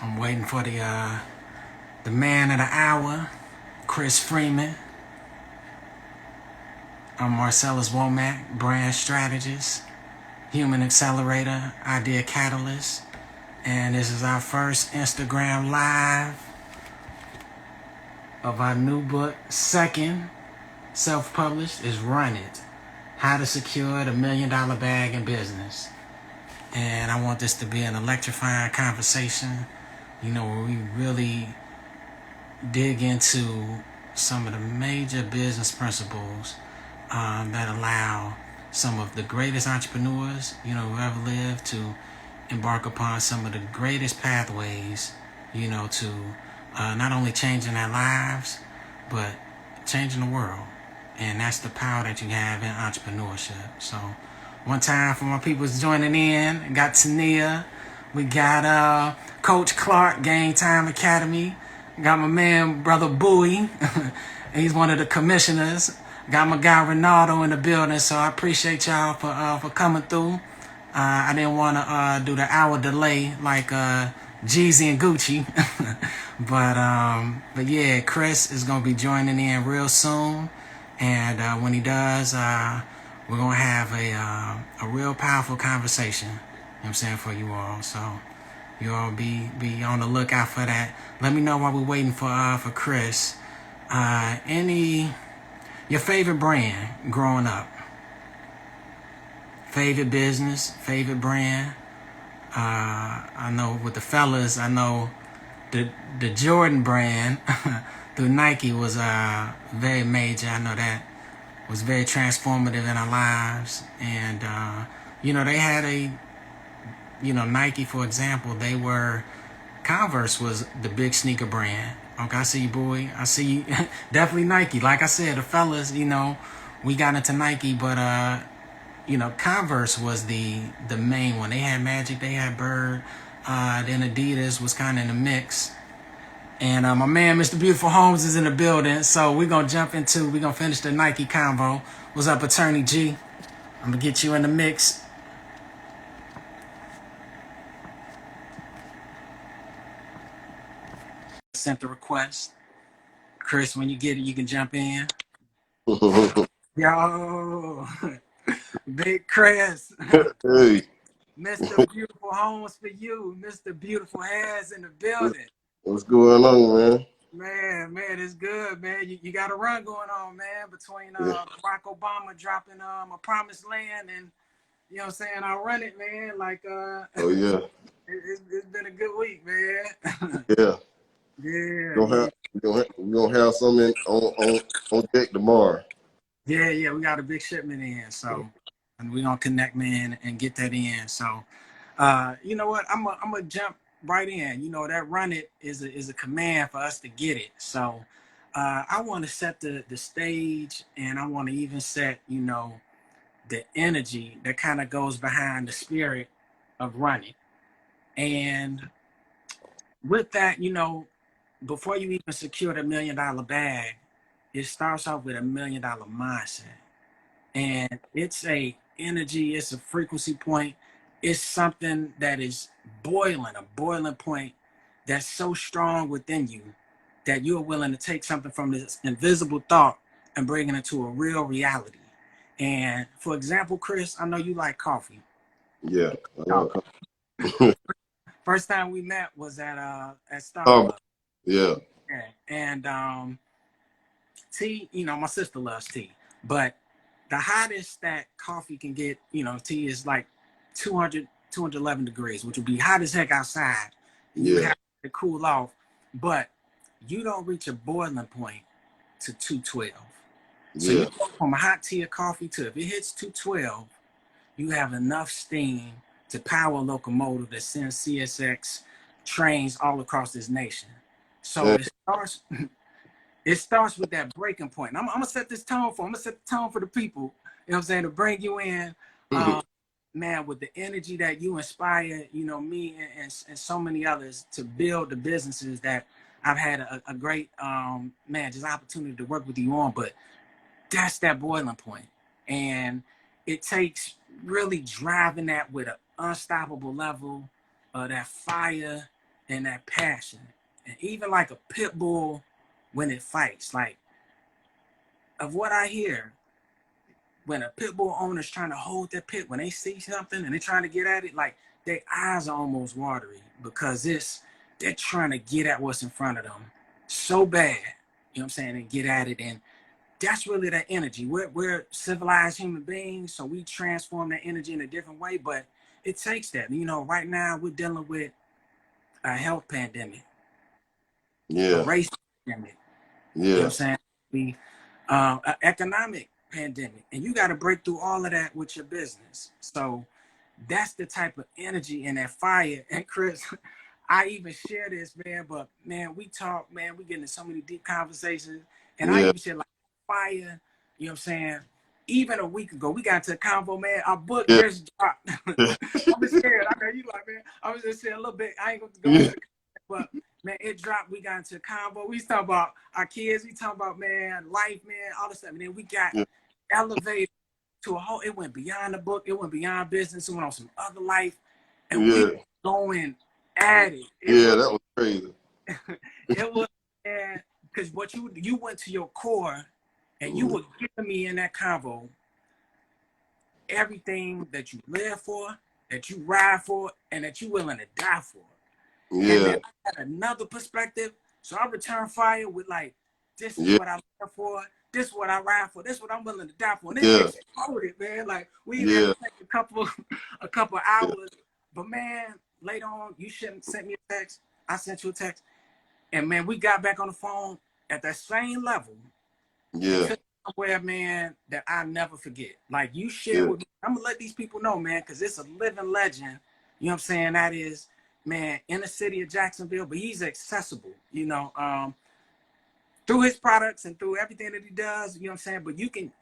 I'm waiting for the man of the hour, Chris Freeman. I'm Marcellus Womack, brand strategist, human accelerator, idea catalyst, and this is our first Instagram live of our new book. Second, self-published, is Run It: How to Secure the $1 Million Bag in Business. And I want this to be an electrifying conversation, where we really dig into some of the major business principles that allow some of the greatest entrepreneurs, who ever lived to embark upon some of the greatest pathways, to not only changing their lives, but changing the world. And that's the power that you have in entrepreneurship. So one time for my people's joining in, got Tania, we got Coach Clark, Game Time Academy, got my man, Brother Bowie, he's one of the commissioners. Got my guy Ronaldo in the building, so I appreciate y'all for coming through. I didn't want to do the hour delay like Jeezy and Gucci, but yeah, Chris is gonna be joining in real soon, and when he does, we're gonna have a real powerful conversation. You know what I'm saying, for you all. So you all be on the lookout for that. Let me know while we're waiting for Chris. Your favorite brand growing up? Favorite business? Favorite brand? I know with the fellas, I know the Jordan brand through Nike was very major. I know that was very transformative in our lives. And, they had Nike, for example, Converse was the big sneaker brand. Okay, I see you, boy. I see you. Definitely Nike. Like I said, the fellas, we got into Nike, but Converse was the main one. They had Magic, they had Bird, then Adidas was kind of in the mix. And my man, Mr. Beautiful Holmes, is in the building, so we're gonna finish the Nike convo. What's up, Attorney G? I'm gonna get you in the mix. Sent the request. Chris, when you get it, you can jump in. Yo, Big Chris. Hey, Mr. Beautiful Homes for you. Mr. Beautiful Hairs in the building. what's going on, man? Man, it's good, man. You got a run going on, man, between Barack Obama dropping a promised land and, you know what I'm saying, I'll run it, man. Like, Oh yeah, it's been a good week, man. yeah. Yeah. We're gonna have something on deck tomorrow. Yeah, we got a big shipment in, so, and we're gonna connect, man, and get that in. So, you know what? I'm gonna jump right in. That run it is a command for us to get it. So, I want to set the stage, and I want to even set, the energy that kind of goes behind the spirit of running. And with that, before you even secure the $1 million bag, it starts off with a $1 million mindset. And it's a energy, it's a frequency point, it's something that is a boiling point that's so strong within you that you're willing to take something from this invisible thought and bring it into a real reality. And for example, Chris, I know you like coffee. Yeah. First time we met was at Oh, Starbucks. yeah. Yeah. And tea, my sister loves tea, but the hottest that coffee can get, tea is like 211 degrees, which would be hot as heck outside. You would Yeah. have to cool off, but you don't reach a boiling point to 212. So you Yeah. go from a hot tea or coffee to, if it hits 212, you have enough steam to power a locomotive that sends CSX trains all across this nation. So Man, it starts with that breaking point. I'm gonna set this tone for. I'm gonna set the tone for the people. You know what I'm saying, to bring you in, man, with the energy that you inspire. Me and so many others to build the businesses that I've had a great just opportunity to work with you on. But that's that boiling point, and it takes really driving that with an unstoppable level, that fire and that passion. And even like a pit bull when it fights, like of what I hear, when a pit bull owner's trying to hold their pit, when they see something and they're trying to get at it, like their eyes are almost watery because they're trying to get at what's in front of them so bad, you know what I'm saying, and get at it. And that's really that energy. We're civilized human beings, so we transform that energy in a different way, but it takes that. You know, right now we're dealing with a health pandemic, a Yeah. race pandemic, you know what Yeah. I'm saying? An economic pandemic, and you got to break through all of that with your business. So that's the type of energy and that fire. And Chris, I even share this, man, but man, we talk, man, we get into so many deep conversations, and I Yeah. even share like fire, you know what I'm saying? Even a week ago, we got into a convo, man. Our book Yeah. just dropped. I'm just scared. I know you like, man. I was just saying a little bit. I ain't going to go into the but man, it dropped. We got into a convo. We talking about our kids. We talking about, man, life, man, all this stuff. And then we got Yeah. elevated to a whole, it went beyond the book. It went beyond business. It went on some other life. And we Yeah. were going at it. Yeah, that was crazy. It was, man, because what you went to your core and you were giving me in that convo everything that you live for, that you ride for, and that you willing to die for. And Yeah. then I had another perspective. So I return fire with like, this is Yeah. what I live for. This is what I ride for. This is what I'm willing to die for. And it Yeah. exploded, man. Like we even had Yeah. to take a couple hours. But man, later on, you shouldn't send me a text. I sent you a text. And man, we got back on the phone at that same level and Yeah. took somewhere, man, that I never forget. Like you share Yeah. with me. I'm gonna let these people know, man, because it's a living legend. You know what I'm saying? That is, man, in the city of Jacksonville, but he's accessible, you know, through his products and through everything that he does, you know what I'm saying? But you can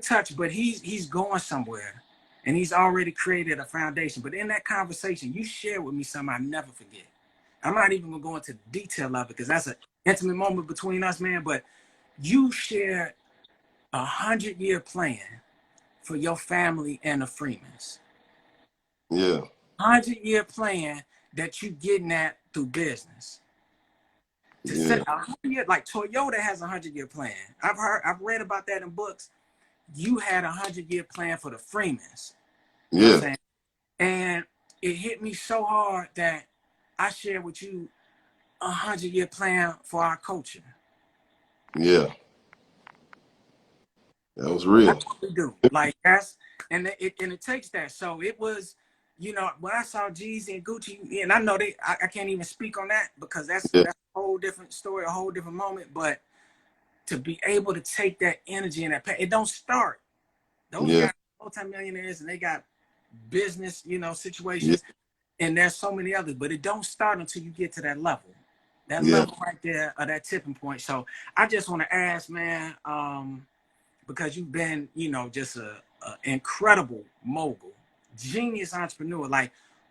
touch, but he's going somewhere and he's already created a foundation. But in that conversation, you share with me something I never forget. I'm not even gonna go into detail of it because that's an intimate moment between us, man. But you shared 100-year plan for your family and the Freemans. Yeah. 100-year plan that you getting at through business. To set Yeah. 100-year, like Toyota has a 100-year plan. I've read about that in books. You had a 100-year plan for the Freemans. You know what I'm Yeah. saying? And it hit me so hard that I shared with you a 100-year plan for our culture. Yeah. That was real. That's what we do. Like that's and it takes that. So it was, you know, when I saw Jeezy and Gucci, and I know I can't even speak on that because that's Yeah. a whole different story, a whole different moment. But to be able to take that energy and that it don't start. Those Yeah. guys are multimillionaires and they got business, you know, Yeah. situations, and there's so many others, but it don't start until you get to that level. That Yeah. level right there, that tipping point. So I just want to ask, man, because you've been, you know, just a incredible mogul, genius entrepreneur. Like,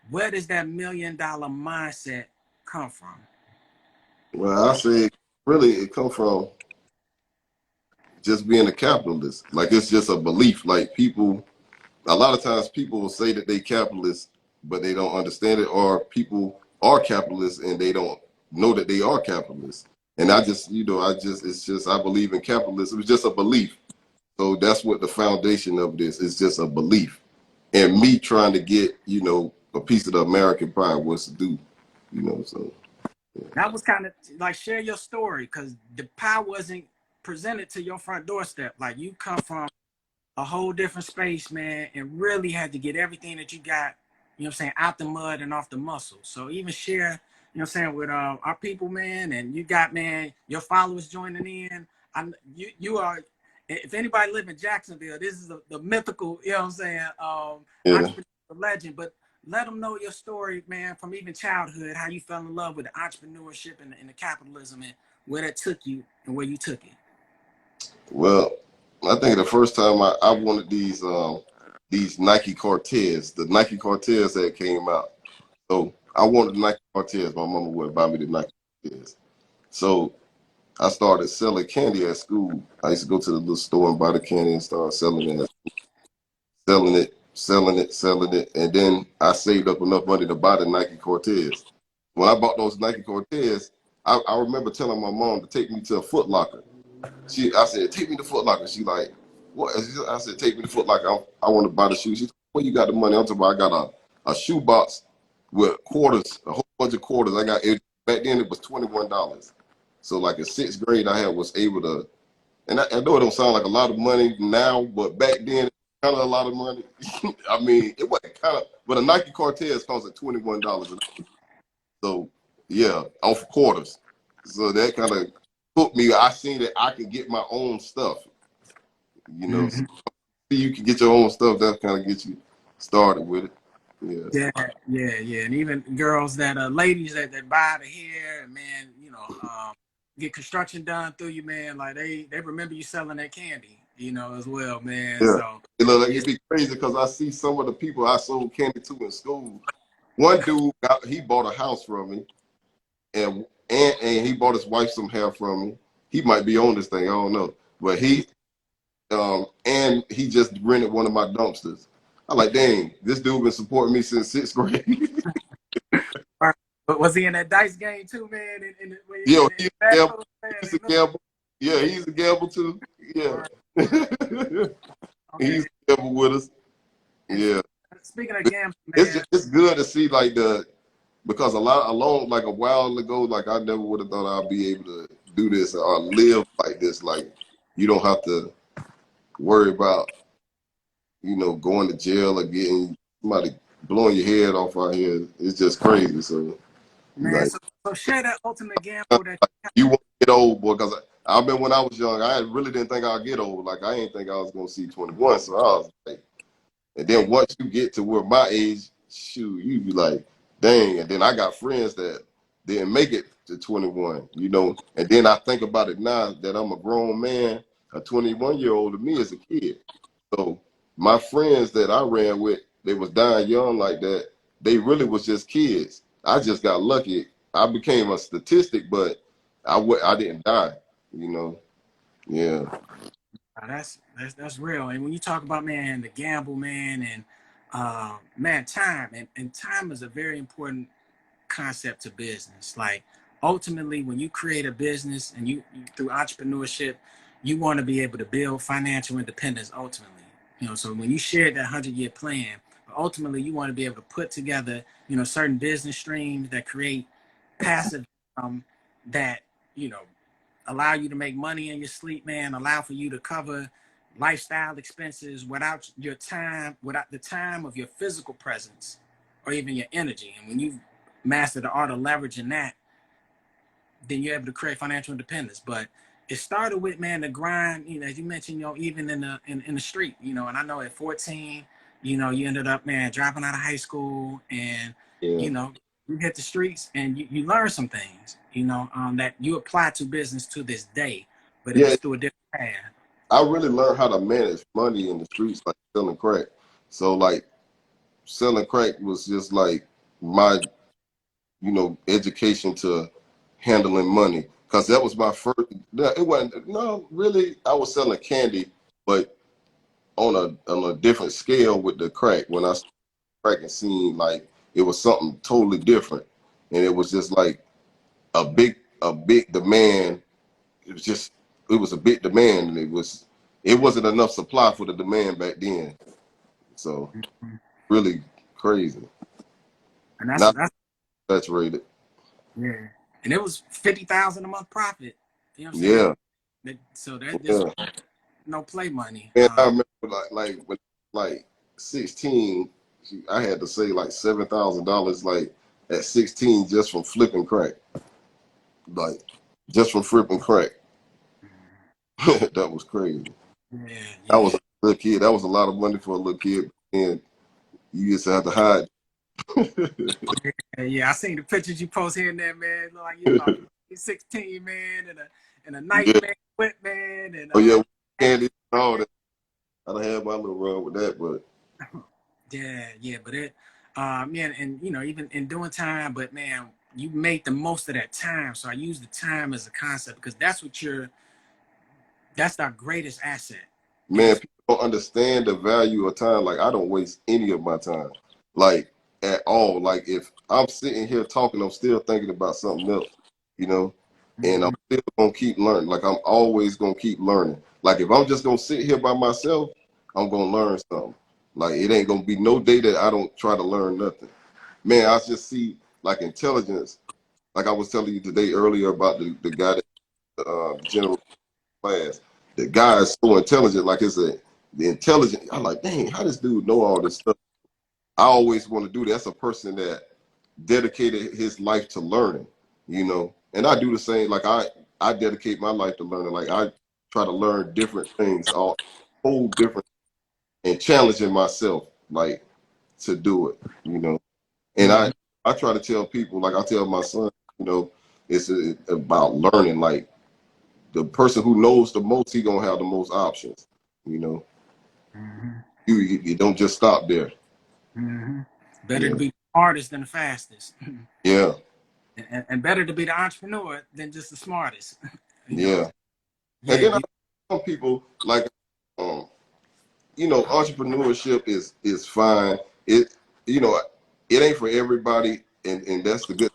where does that $1 million mindset come from? Well, I say really it come from just being a capitalist. Like it's just a belief. Like people, a lot of times people will say that they capitalists, but they don't understand it, or people are capitalists and they don't know that they are capitalists. And I just, it's just, I believe in capitalism. It's just a belief. So that's what the foundation of this is, just a belief. And me trying to get, a piece of the American pie was to do, so. Yeah. That was kind of like share your story because the pie wasn't presented to your front doorstep. Like you come from a whole different space, man, and really had to get everything that you got, you know what I'm saying, out the mud and off the muscle. So even share, you know what I'm saying, with our people, man, and you got, man, your followers joining in. You are, if anybody live in Jacksonville, this is the mythical, you know what I'm saying, Yeah. entrepreneur legend. But let them know your story, man, from even childhood, how you fell in love with the entrepreneurship and the capitalism and where that took you and where you took it. Well, I think the first time I wanted these Nike Cortez, the Nike Cortez that came out. So I wanted the Nike Cortez. My mama would buy me the Nike Cortez. So I started selling candy at school. I used to go to the little store and buy the candy and start selling it, selling it. And then I saved up enough money to buy the Nike Cortez. when I bought those Nike Cortez, I remember telling my mom to take me to a Foot Locker. I said, take me to Foot Locker. She like, what? I said, take me to Foot Locker. I want to buy the shoes. She said, where you got the money? I'm talking about, I got a shoe box with quarters, a whole bunch of quarters. I got it. Back then it was $21. So like in sixth grade, was able to, and I know it don't sound like a lot of money now, but back then, kind of a lot of money. I mean, it wasn't kind of, but a Nike Cortez cost at $21. So yeah, off quarters. So that kind of hooked me. I seen that I could get my own stuff. You know, so you can get your own stuff. That kind of gets you started with it. Yeah. Yeah. And even girls that ladies that buy the hair, and man, get construction done through you, man. Like they remember you selling that candy, as well, man. Yeah. So It'd be crazy because I see some of the people I sold candy to in school. One dude, he bought a house from me, and he bought his wife some hair from me. He might be on this thing, I don't know, but and he just rented one of my dumpsters. I'm like, dang, this dude been supporting me since sixth grade. but was he in that dice game too, man? Yo, he's a gamble. He's a gamble. Yeah, he's a gamble too. Yeah. Okay. He's a gamble with us. Yeah. Speaking of gambling, man. It's good to see because like a while ago, like I never would have thought I'd be able to do this or live like this. Like you don't have to worry about, going to jail or getting somebody blowing your head off out here. It's just crazy. So, man, like, so share that ultimate gamble that you won't get old, boy. Because I remember when I was young, I really didn't think I'd get old. Like I didn't think I was gonna see 21. So I was like, and then once you get to where my age, shoot, you be like, dang. And then I got friends that didn't make it to 21. And then I think about it now that I'm a grown man. A 21-year-old to me is a kid. So my friends that I ran with, they was dying young like that. They really was just kids. I just got lucky. I became a statistic, but I didn't die. Yeah. That's real. And when you talk about, man, the gamble, man, and man, time and time is a very important concept to business. Like ultimately, when you create a business and you through entrepreneurship, you want to be able to build financial independence. Ultimately, so when you share that 100-year plan, ultimately you want to be able to put together, certain business streams that create passive income that you know allow you to make money in your sleep, man, allow for you to cover lifestyle expenses without the time of your physical presence or even your energy. And when you master the art of leveraging that, then you're able to create financial independence. But it started with, man, the grind, as you mentioned, even in the street, and I know at 14, you ended up, man, dropping out of high school and, Yeah. you hit the streets and you learn some things, that you apply to business to this day, but it Yeah. was through a different path. I really learned how to manage money in the streets, like selling crack. So like selling crack was just like my, education to handling money. Cause that was my first, it wasn't, no, really, I was selling candy, but on a different scale with the crack. When I started cracking scene, like it was something totally different. And it was just like a big demand. It was a big demand, and it wasn't enough supply for the demand back then. So really crazy. And that's Not that's saturated. yeah. And it was 50,000 a month profit. You know what I'm saying? Yeah. So that's Yeah. no play money. And I remember when like 16, I had to say like $7,000 like at 16 just from flipping crack. Like just from flipping crack. That was crazy. I was Yeah. a little kid. That was a lot of money for a little kid. And you used to have to hide. Yeah. I seen the pictures you post here and there, man. Look like you about 16, man, and a Yeah. nightmare whip, man, and Oh yeah, candy and all that. I don't have my little run with that, but yeah, but yeah, and even in doing time, but man, you made the most of that time. So I use the time as a concept because that's our greatest asset. man, people don't understand the value of time. Like I don't waste any of my time. Like at all. Like if I'm sitting here talking, I'm still thinking about something else, you know, and I'm still gonna keep learning. Like I'm always gonna keep learning. Like if I'm just gonna sit here by myself, I'm gonna learn something. Like it ain't gonna be no day that I don't try to learn nothing. Man, I just see like intelligence. Like I was telling you today earlier about the guy that the general class. The guy is so intelligent. Like it's the intelligent. I'm like, dang, how this dude know all this stuff? I always want to do that. That's a person that dedicated his life to learning, you know. And I do the same. Like I dedicate my life to learning. Like I try to learn different things, all whole different, and challenging myself, like to do it, you know. And I try to tell people, like I tell my son, you know, it's about learning. Like the person who knows the most, he gonna have the most options, you know. You don't just stop there. Better to Yeah, be the smartest than the fastest. yeah, And better to be the entrepreneur than just the smartest. You know, yeah. And yeah, then some people like, um, you know, entrepreneurship is fine. It, you know, it ain't for everybody, and that's the good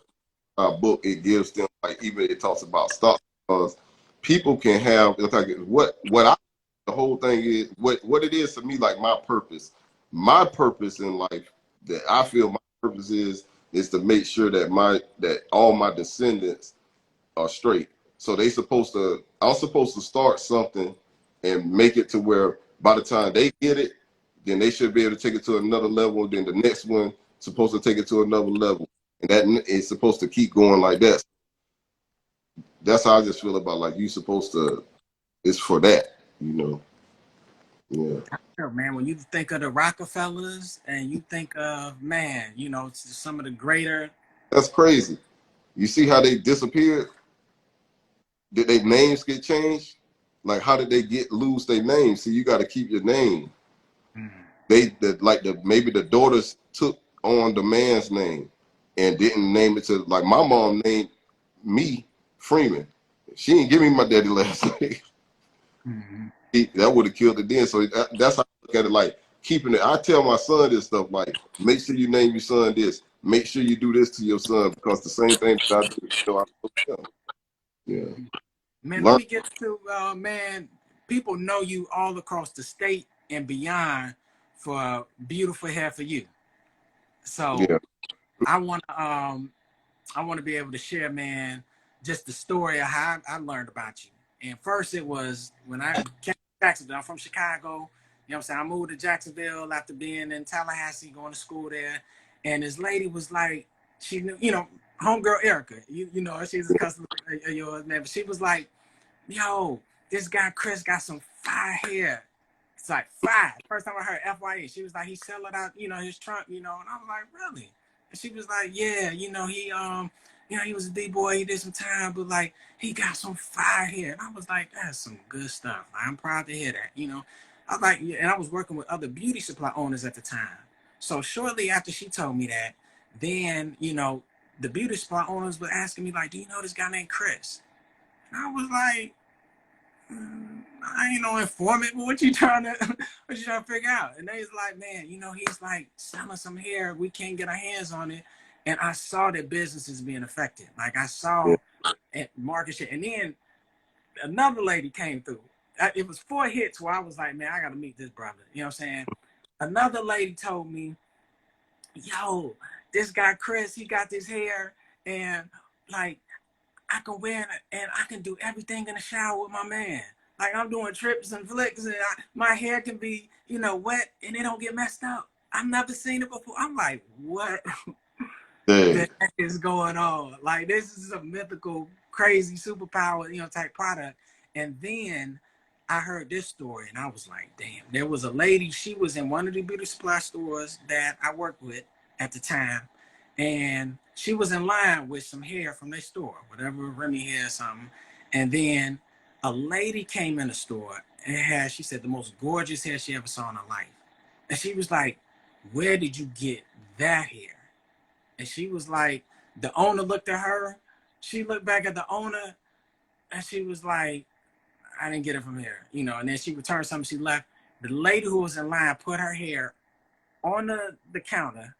book. It gives them, like, even it talks about stocks, because people can have, it's like what I, the whole thing is what it is to me, like my purpose. My purpose in life, that I feel my purpose is to make sure that all my descendants are straight. So I'm supposed to start something and make it to where by the time they get it, then they should be able to take it to another level. Then the next one supposed to take it to another level, and that is supposed to keep going like that. That's how I just feel about, like, you supposed to. It's for that, you know. Yeah, man, when you think of the Rockefellers and you think of, man, you know, some of the greater. that's crazy. You see how they disappeared? Did their names get changed? Like, how did they lose their names? See, you got to keep your name. Maybe the daughters took on the man's name and didn't name it to, like, my mom named me Freeman. She didn't give me my daddy last name. That would have killed it then. So that's how I look at it, like keeping it. I tell my son this stuff, like, make sure you name your son this. Make sure you do this to your son, because the same thing that I do, you know, I told him. Yeah. Man, let Learn. me get to, man, people know you all across the state and beyond for beautiful hair for you. So Yeah. I want to, I want to be able to share, man, just the story of how I learned about you. And first, it was when I came to Jacksonville. I'm from Chicago. You know what I'm saying? I moved to Jacksonville after being in Tallahassee, going to school there. And this lady was like, she knew, you know, homegirl Erica. You know, she's a customer of yours, man. But she was like, yo, this guy Chris got some fire hair. It's like fire. First time I heard FYE, she was like, he sell it out, you know, his trunk, you know, and I was like, really? And she was like, yeah, you know, he was a D-boy, he did some time, but like he got some fire here. And I was like, that's some good stuff. I'm proud to hear that, you know. I was like, yeah, and I was working with other beauty supply owners at the time. So shortly after she told me that, then, you know, the beauty supply owners were asking me, like, do you know this guy named Chris? And I was like, I ain't no informant, but what you trying to what you trying to figure out? And they was like, man, you know, he's like selling some hair. We can't get our hands on it. And I saw that business is being affected. Like I Yeah. saw at market share. And then another lady came through. It was 4 hits where I was like, man, I gotta meet this brother. You know what I'm saying? Another lady told me, yo, this guy Chris, he got this hair, and like I can wear it and I can do everything in the shower with my man. Like I'm doing trips and flicks, and my hair can be, you know, wet and it don't get messed up. I've never seen it before. I'm like, what the Dang. heck is going on? Like this is a mythical, crazy superpower, you know, type product. And then I heard this story and I was like, damn, there was a lady, she was in one of the beauty supply stores that I worked with at the time. And she was in line with some hair from their store, whatever, Remy hair or something. And then a lady came in the store and had, she said, the most gorgeous hair she ever saw in her life. And she was like, where did you get that hair? And she was like, the owner looked at her. She looked back at the owner and she was like, I didn't get it from here, you know. And then she returned something, she left. The lady who was in line put her hair on the counter,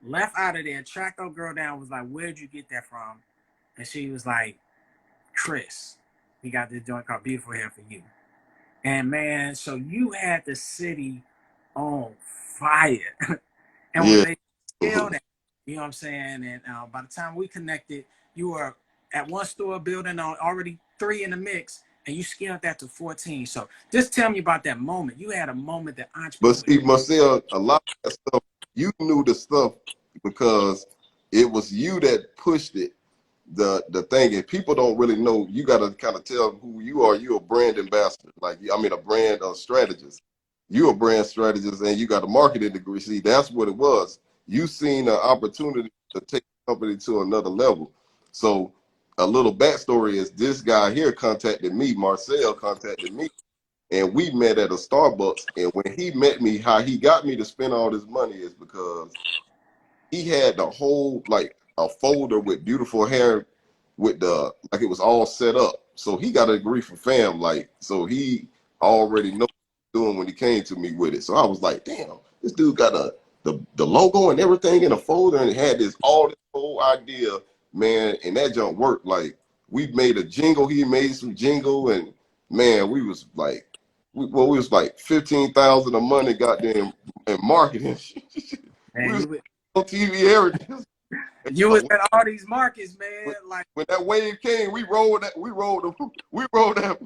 left out of there, tracked our girl down, was like, where'd you get that from? And she was like, Chris, he got this joint called Beautiful Hair for You. And man, so you had the city on fire. And when Yeah. they scaled that, you know what I'm saying? And by the time we connected, you were at one store building on already 3 in the mix, and you scaled that to 14. So just tell me about that moment. You had a moment that But entrepreneur. see, Marcel, a lot of that stuff, you knew the stuff because it was you that pushed it. The thing, and people don't really know, you got to kind of tell who you are. You're a brand ambassador, like, I mean, a brand strategist. You're a brand strategist, and you got a marketing degree. See, that's what it was. You seen an opportunity to take the company to another level. So a little backstory is this guy here contacted me, Marcel contacted me, and we met at a Starbucks. And when he met me, how he got me to spend all this money is because he had the whole, like, a folder with beautiful hair with the, like, it was all set up. So he got a degree from fam, like, so he already know what he was doing when he came to me with it. So I was like, damn, this dude got the logo and everything in a folder, and it had this whole idea, man, and that junk worked. Like, we made a jingle, he made some jingle, and man, we was like, we was like 15,000 a month, goddamn, in marketing. We Man, was on TV everything. you was at all these markets, man. When, Like, when that wave came, we rolled that. We rolled that.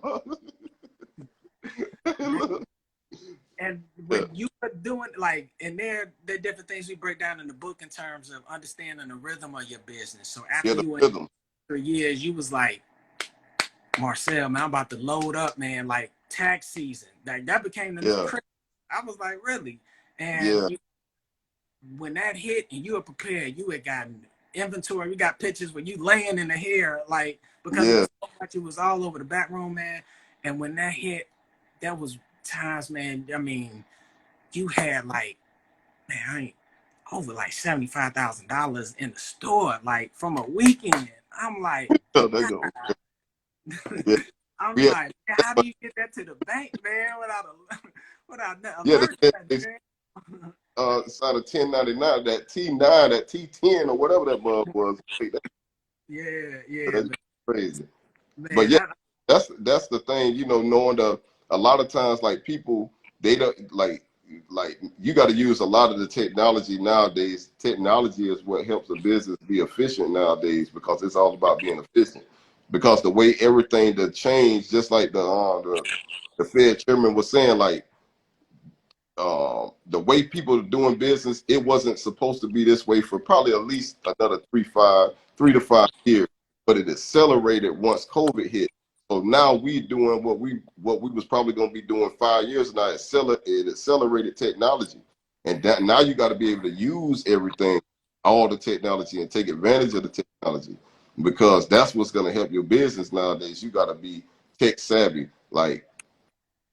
and Yeah, when you were doing like, and there are different things we break down in the book in terms of understanding the rhythm of your business. So yeah, after the you went rhythm. for years, you was like, Marcel, man, I'm about to load up, man. Like tax season, like that became the new Yeah, Christmas. I was like, really? And yeah, when that hit, and you were prepared, you had gotten inventory. We got pictures where you laying in the hair, like because it yeah. was so much, it was all over the back room, man. And when that hit, that was times, man. I mean, you had like, man, I ain't over like $75,000 in the store, like from a weekend. I'm like, Yeah, they go. Yeah, I'm yeah, like, how do you get that to the bank, man, without a without that yeah. alert, They man? signed a 1099, that T9, that T10, or whatever that bug was. Hey, Yeah, that's crazy. But man, yeah, that's the thing, knowing a lot of times, like, people, they don't like you got to use a lot of the technology nowadays. Technology is what helps a business be efficient nowadays, because it's all about being efficient. Because the way everything that changed, just like the Fed chairman was saying, like, the way people are doing business, it wasn't supposed to be this way for probably at least another 3 to 5 years, but it accelerated once COVID hit. So now we doing what we was probably going to be doing 5 years now. It accelerated technology, and that now you got to be able to use everything, all the technology, and take advantage of the technology, because that's what's going to help your business nowadays. You got to be tech savvy, like,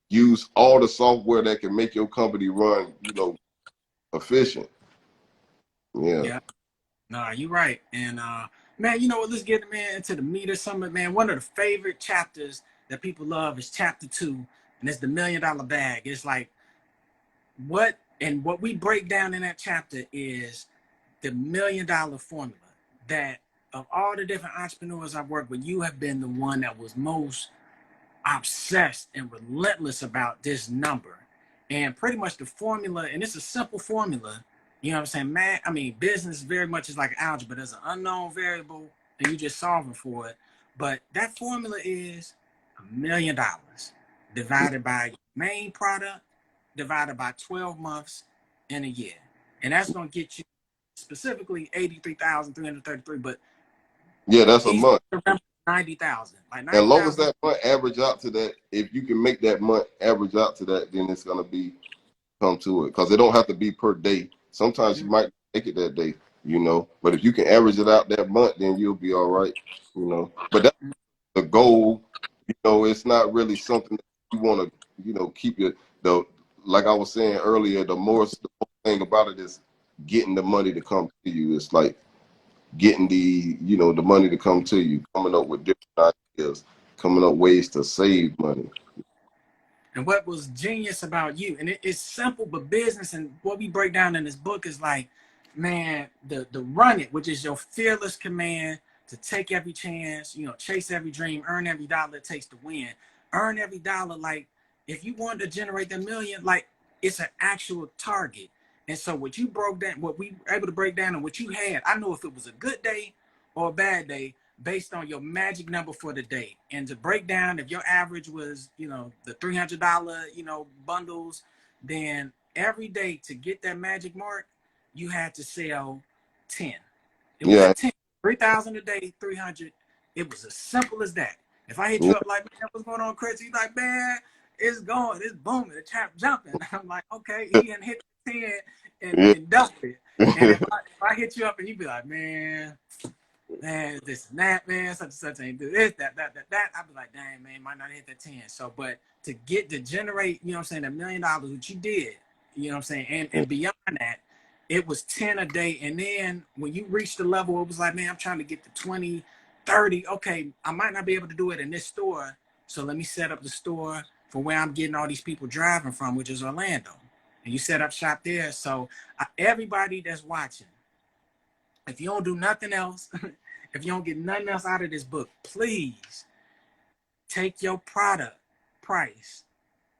use all the software that can make your company run, efficient. Yeah. yeah. No, you're right. And man, you know what? Let's get, man, into the meat of something, man. One of the favorite chapters that people love is chapter 2, and it's the $1,000,000 bag. It's like what we break down in that chapter is the $1,000,000 formula. That of all the different entrepreneurs I've worked with, you have been the one that was most obsessed and relentless about this number. And pretty much the formula, and it's a simple formula, you know what I'm saying? Man, I mean, business very much is like algebra. There's an unknown variable and you just solving for it. But that formula is $1,000,000 divided by main product divided by 12 months in a year. And that's going to get you specifically 83,333, but Yeah, that's a easy month. to remember, 90,000. Like And long as 90,000. that month average out to that, if you can make that month average out to that, then it's gonna be come to it. Because it don't have to be per day. Sometimes you might make it that day. But if you can average it out that month, then you'll be all right. But that's the goal. It's not really something that you want to, keep your the like I was saying earlier, the more thing about it is getting the money to come to you. It's like getting the money to come to you, coming up with different ideas, coming up ways to save money. And what was genius about you, and it's simple, but business and what we break down in this book is like, man, the run it, which is your fearless command to take every chance, chase every dream, earn every dollar it takes to win. Earn every dollar. Like, if you want to generate that million, like, it's an actual target. And so what you broke down, what we were able to break down and what you had, I know if it was a good day or a bad day based on your magic number for the day. And to break down, if your average was, the $300, bundles, then every day to get that magic mark, you had to sell 10. It was Yeah. 10, 3,000 a day, 300. It was as simple as that. If I hit Yeah. you up like, man, what's going on, Chris? He's like, man, it's going, it's booming, the chap jumping. I'm like, okay, he didn't hit 10 and double it. And if I hit you up and you be like, man, this and that, man, such and such ain't do this, that, I'd be like, dang, man, might not hit that 10. So, but to generate, $1 million, which you did, and beyond that, it was 10 a day. And then when you reach the level, it was like, man, I'm trying to get to 20, 30. Okay, I might not be able to do it in this store. So let me set up the store for where I'm getting all these people driving from, which is Orlando. And you set up shop there. So everybody that's watching, if you don't do nothing else, if you don't get nothing else out of this book, please take your product price.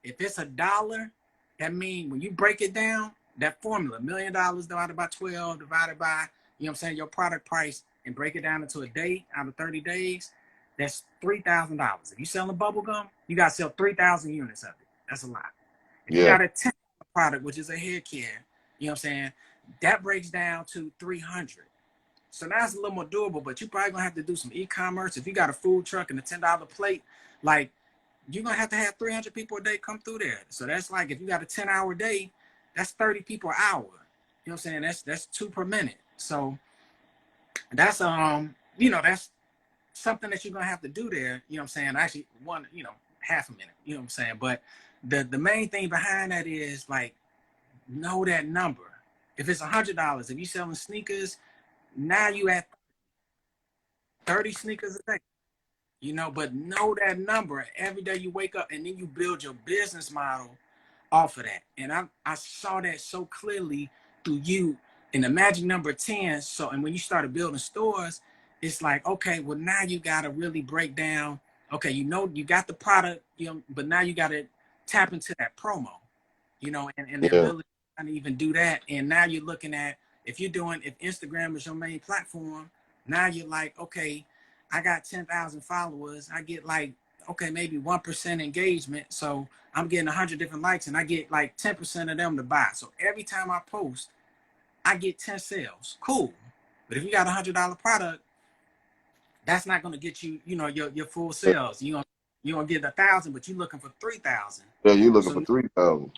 If it's $1, that means when you break it down, that formula, $1 million divided by 12, divided by, your product price, and break it down into a day out of 30 days, that's $3,000. If you selling bubble gum, you got to sell 3,000 units of it. That's a lot. If you got a 10 product, which is a hair care, that breaks down to 300. So now it's a little more doable, but you probably gonna have to do some e-commerce. If you got a food truck and a $10 plate, like, you're gonna have to have 300 people a day come through there. So that's like, if you got a 10-hour day, that's 30 people an hour. You know what I'm saying? That's 2 per minute. So that's that's something that you're gonna have to do there. You know what I'm saying? Actually, half a minute. You know what I'm saying? But the main thing behind that is, like, know that number. If it's $100, if you selling sneakers, now you at 30 sneakers a day. But know that number every day you wake up, and then you build your business model off of that. And I saw that so clearly through you in the magic number 10. So, and when you started building stores, it's like, okay, well, now you got to really break down. Okay, you got the product, but now you got to tap into that promo, and the ability to even do that. And now you're looking at, if Instagram is your main platform, now you're like, okay, I got 10,000 followers. I get like, okay, maybe 1% engagement. So I'm getting 100 different likes, and I get like 10% of them to buy. So every time I post, I get 10 sales. Cool. But if you got $100 product, that's not going to get you, your full sales. You're going to get 1,000, but you're looking for 3,000. Yeah, you're looking for 3,000.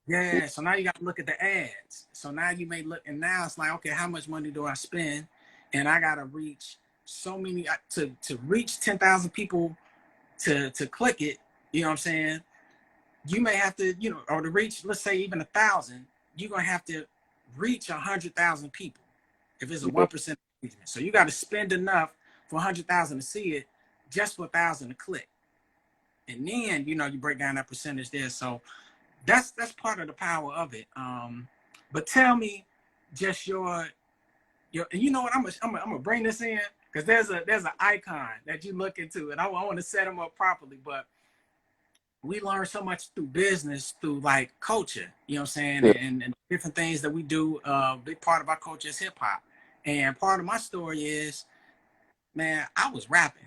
Yeah, so now you got to look at the ads. So now you may look, and now it's like, okay, how much money do I spend? And I got to reach so many, to reach 10,000 people to click it, you know what I'm saying? You may have to, or to reach, let's say, even 1,000, you're going to have to reach 100,000 people if it's a 1% engagement. So you got to spend enough for 100,000 to see it, just for 1,000 to click. And then, you break down that percentage there. So that's part of the power of it. But tell me just your, and you know what, I'm gonna bring this in, because there's an icon that you look into, and I want to set them up properly. But we learn so much through business, through like culture, you know what I'm saying, and different things that we do. Big part of our culture is hip hop, and part of my story is, man, I was rapping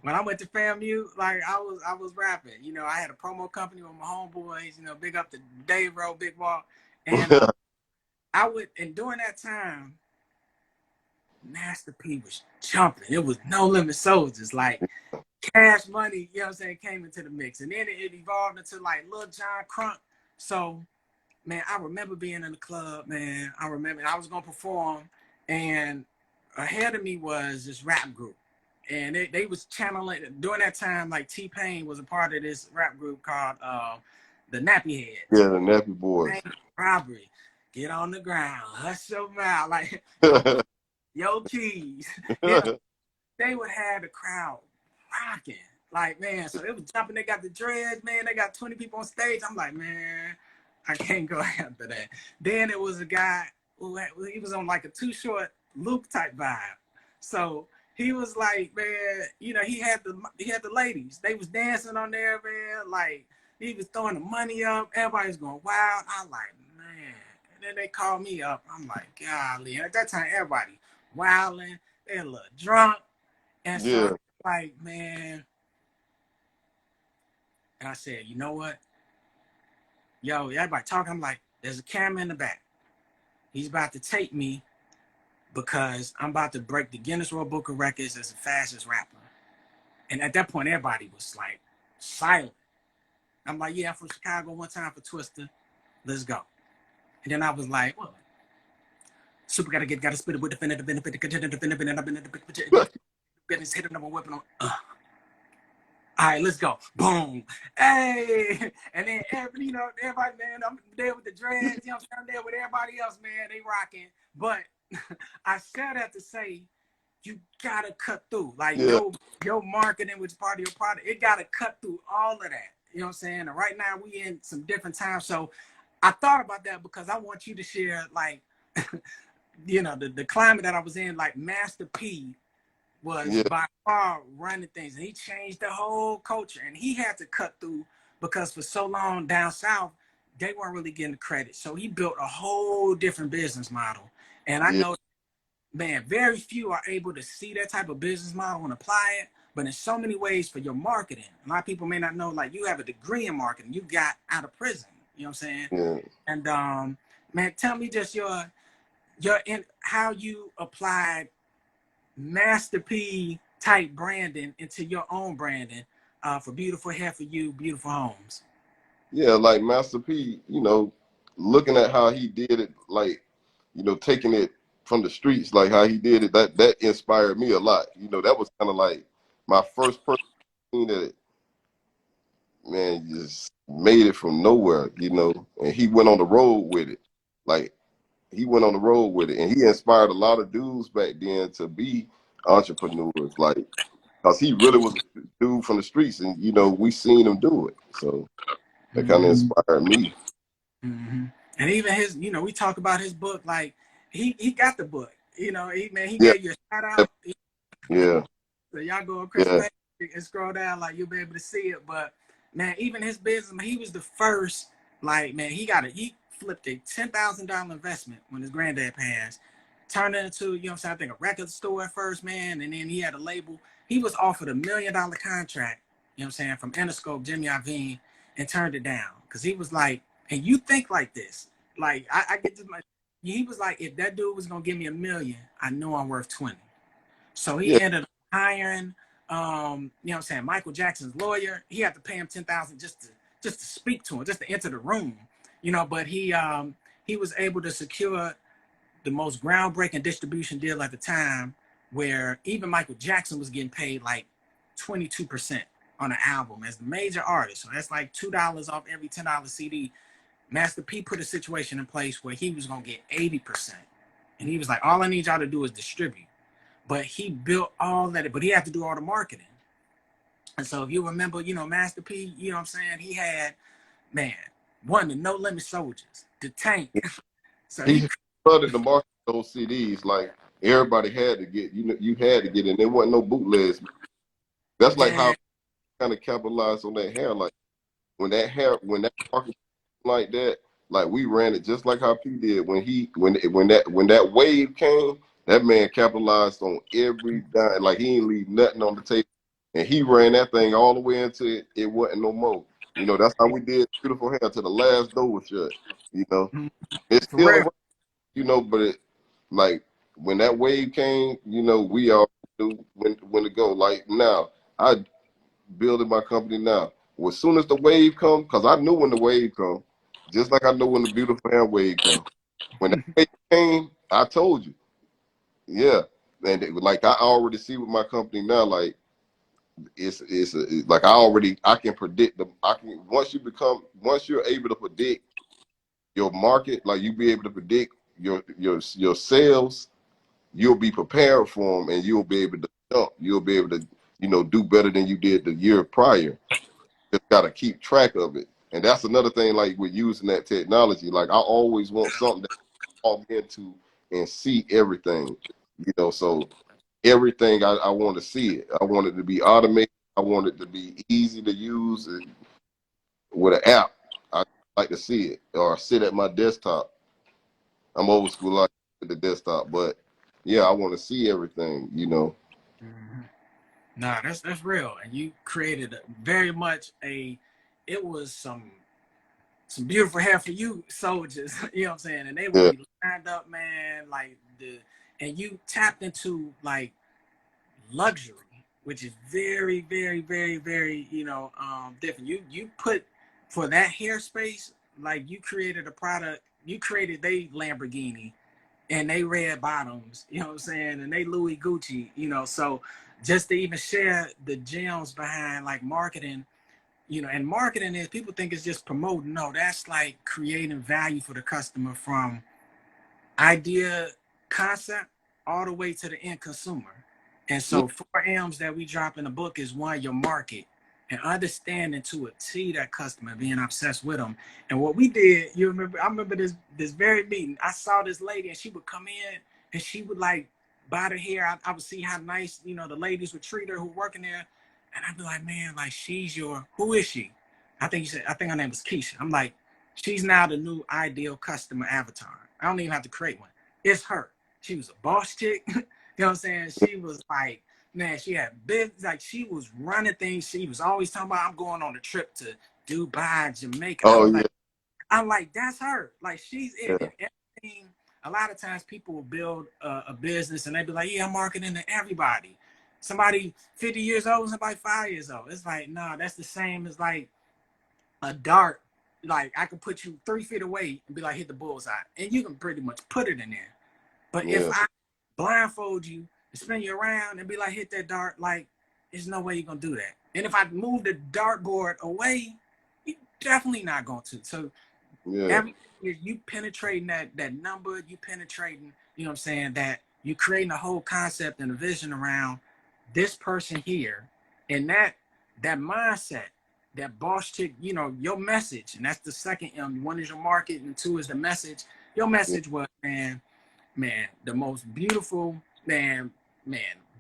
when I went to FAMU. Like, I was rapping. I had a promo company with my homeboys. Big up to Dave Rowe, Big Walk, and and during that time, Master P was jumping. It was No Limit Soldiers, like Cash Money, you know what I'm saying, came into the mix. And then it evolved into like Lil Jon Crunk. So, man, I remember being in the club, man. I remember I was going to perform, and ahead of me was this rap group. And they was channeling, during that time, like T-Pain was a part of this rap group called the Nappy Heads. Yeah, the Nappy Boys. Robbery. Get on the ground. Hush your mouth. Like, yo keys. They would have the crowd rocking. Like, man, so it was jumping. They got the dreads, man. They got 20 people on stage. I'm like, man, I can't go after that. Then it was a guy he was on like a Too Short Luke type vibe. So he was like, man, you know, he had the ladies. They was dancing on there, man. Like he was throwing the money up. Everybody's going wild. I'm like, man. And then they called me up. I'm like, golly. And at that time, everybody wilding. They a little drunk. And so Yeah. I'm like, man. And I said, you know what? Yo, everybody talking. I'm like, there's a camera in the back. He's about to take me because I'm about to break the Guinness World Book of Records as the fastest rapper. And at that point, everybody was like silent. I'm like, yeah, I'm from Chicago, one time for Twister. Let's go. And then I was like, well, super gotta spit it with the business hit another weapon on. All right, let's go. Boom. Hey. And then you know, everybody, man, I'm there with the dreads, you know, I'm there with everybody else, man. They rocking. But I said that to say you gotta cut through. Like your marketing, which is part of your product, it gotta cut through all of that. You know what I'm saying? And right now we in some different times. So I thought about that because I want you to share, like, you know, the climate that I was in. Like Master P was by far running things, and he changed the whole culture. And he had to cut through because for so long down south, they weren't really getting the credit. So he built a whole different business model. And I know, man, very few are able to see that type of business model and apply it. But in so many ways for your marketing, a lot of people may not know, like, you have a degree in marketing. You got out of prison. You know what I'm saying? Yeah. And man, tell me just your how you applied Master P type branding into your own branding for Beautiful Hair for You, Beautiful Homes. Yeah, like Master P, you know, looking at how he did it, like, you know, taking it from the streets, like how he did it, that inspired me a lot. You know, that was kind of like my first person that, man, just made it from nowhere, you know, and he went on the road with it. Like, he went on the road with it, and he inspired a lot of dudes back then to be entrepreneurs, like, because he really was a dude from the streets, and, you know, we seen him do it. So that kind of inspired me. Mm-hmm. And even his, you know, we talk about his book, like he got the book, you know, he Yeah, gave you a shout out. yeah, So y'all go on Chris yeah. Page and scroll down, like you'll be able to see it. But man, even his business, he was the first, like, man, he flipped a $10,000 investment when his granddad passed, turned it into, you know what I'm saying, I think a record store at first, man, and then he had a label. He was offered $1 million contract, you know what I'm saying, from Interscope, Jimmy Iovine, and turned it down. Cause he was like, and you think like this, like I get to my, he was like, if that dude was gonna give me $1 million, I know I'm worth 20. So he Yeah, ended up hiring, you know what I'm saying, Michael Jackson's lawyer. He had to pay him $10,000 just to speak to him, just to enter the room, you know. But he was able to secure the most groundbreaking distribution deal at the time, where even Michael Jackson was getting paid like 22% on an album as the major artist. So that's like $2 off every $10 CD. Master P put a situation in place where he was gonna get 80%, and he was like, "All I need y'all to do is distribute." But he built all that, but he had to do all the marketing. And so if you remember, you know, Master P, you know what I'm saying, he had, man, one, the No Limit Soldiers, the Tank. So he he started to market those CDs. Like, everybody had to get, you know, you had to get in. There wasn't no bootlegs. That's like how man, kind of capitalized on that hair. Like, when that market like that, like, we ran it just like how P did. When that wave came, that man capitalized on every dime. Like, he ain't leave nothing on the table, and he ran that thing all the way into it wasn't no more. You know, that's how we did Beautiful Hair till the last door was shut. You know, it's for still real. around, you know, but like, when that wave came, you know, we all knew when to go. Like, now, I building my company now. Well, as soon as the wave come, because I knew when the wave come, just like I know when the Beautiful Hair wave come. When that wave came, I told you, yeah. And like, I already see with my company now, like, it's like, I can predict once you're able to predict your market, like, you be able to predict your sales, you'll be prepared for them, and you'll be able to jump. You'll be able to, you know, do better than you did the year prior. Just got to keep track of it. And that's another thing, like, with using that technology. Like, I always want something walk into and see everything, you know. So everything I want to see it. I want it to be automated. I want it to be easy to use with an app. I like to see it or sit at my desktop. I'm old school like at the desktop, but yeah, I want to see everything, you know. Mm-hmm. Nah, that's real. And you created very much it was some beautiful hair for you soldiers, you know what I'm saying? And they would Yeah, be lined up, man, and you tapped into like luxury, which is very, very, very, very, different. You put for that hair space, like you created a product, you created they Lamborghini and they red bottoms, you know what I'm saying? And they Louis Gucci, so just to even share the gems behind like marketing, and marketing is people think it's just promoting. No, that's like creating value for the customer from idea, concept, all the way to the end consumer. And yeah. so 4 M's that we drop in the book is one, your market and understanding to a T that customer, being obsessed with them. And what we did, I remember this very meeting. I saw this lady and she would come in and she would like buy the hair. I would see how nice, the ladies would treat her who working there. And I'd be like, man, like who is she? I think her name was Keisha. I'm like, she's now the new ideal customer avatar. I don't even have to create one. It's her. She was a boss chick. You know what I'm saying? She was like, man, she had business. Like she was running things. She was always talking about, I'm going on a trip to Dubai, Jamaica. Oh yeah, I'm like, that's her. Like she's it. yeah. And everything. A lot of times people will build a business and they be like, yeah, I'm marketing to everybody. Somebody 50 years old, somebody 5 years old. It's like, no, that's the same as like a dart. Like I could put you 3 feet away and be like, hit the bullseye, and you can pretty much put it in there. But if Yeah. I blindfold you and spin you around and be like, hit that dart, like there's no way you're gonna do that. And if I move the dartboard away, you're definitely not going to. So Yeah, every you penetrating that number, you penetrating, you know what I'm saying, that you creating a whole concept and a vision around this person here, and that mindset, that boss chick, your message, and that's the second M. One is your market, and two is the message. Your yeah, message was, man, the most beautiful, man,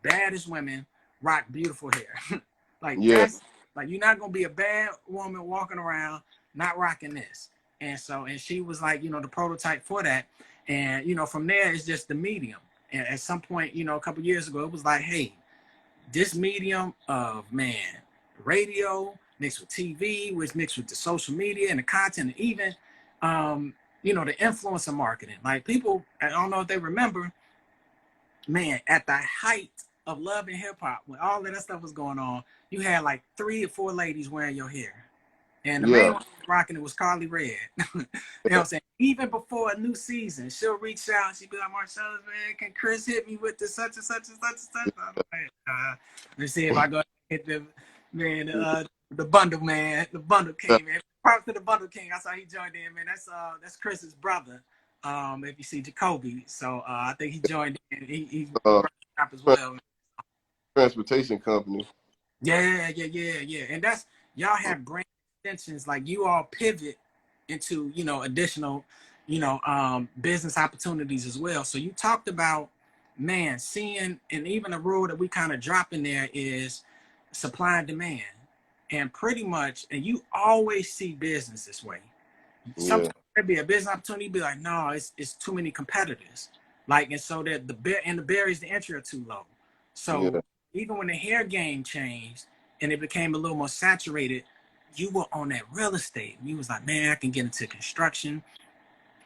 baddest women rock beautiful hair. Like yeah, that's like you're not gonna be a bad woman walking around not rocking this. And she was like, the prototype for that. And from there it's just the medium. And at some point, a couple years ago, it was like, hey, this medium of radio mixed with TV, which mixed with the social media and the content, and even the influencer marketing. Like people, I don't know if they remember, man, at the height of love and hip hop, when all of that stuff was going on, you had like 3 or 4 ladies wearing your hair. And the yeah, main one rocking it was Carly Red. You know what I'm saying? Even before a new season, she'll reach out and she'll be like, Marcellus, man, can Chris hit me with the such and such and such and such? I'm like, let's see if I go hit the bundle, man. The bundle king, man. Props to the bundle king. I saw he joined in, man. That's Chris's brother. If you see Jacoby. So I think he joined in. He's uh, up as well. transportation company. Yeah. And that's y'all have brand extensions, like you all pivot into, additional, business opportunities as well. So you talked about, man, seeing, and even a rule that we kind of drop in there is supply and demand. And pretty much, and you always see business this way. Yeah, Sometimes there'd be a business opportunity, be like, no, it's too many competitors. Like, and so that the barriers to entry are too low. yeah, So even when the hair game changed and it became a little more saturated, you were on that real estate. You was like, man, I can get into construction.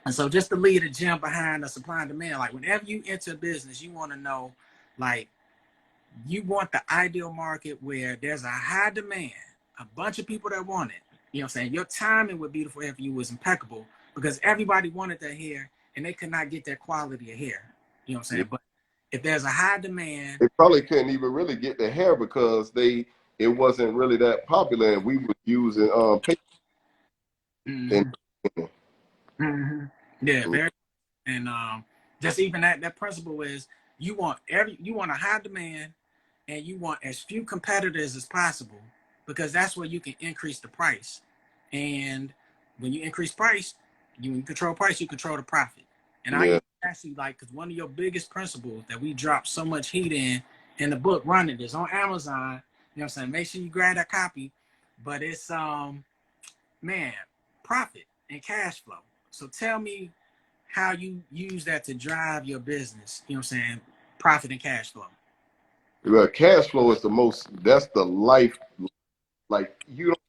And so just to lead a gem behind the supply and demand, like whenever you enter a business, you want to know, like, you want the ideal market where there's a high demand, a bunch of people that want it. You know what I'm saying? Your timing with Beautiful Hair for you was impeccable because everybody wanted that hair and they could not get that quality of hair. You know what I'm yeah. saying? But if there's a high demand, They probably couldn't even really get the hair because it wasn't really that popular, and we were using paper. And mm-hmm, mm-hmm. Yeah, very. And just even that principle is you want a high demand and you want as few competitors as possible because that's where you can increase the price. And when you increase price, you control price, you control the profit. And I Yeah. get actually like, because one of your biggest principles that we drop so much heat in the book, Run It, is on Amazon. You know what I'm saying? Make sure you grab that copy. But it's man, profit and cash flow. So tell me how you use that to drive your business. You know what I'm saying? Profit and cash flow. Well, cash flow is the most. That's the life. Like you don't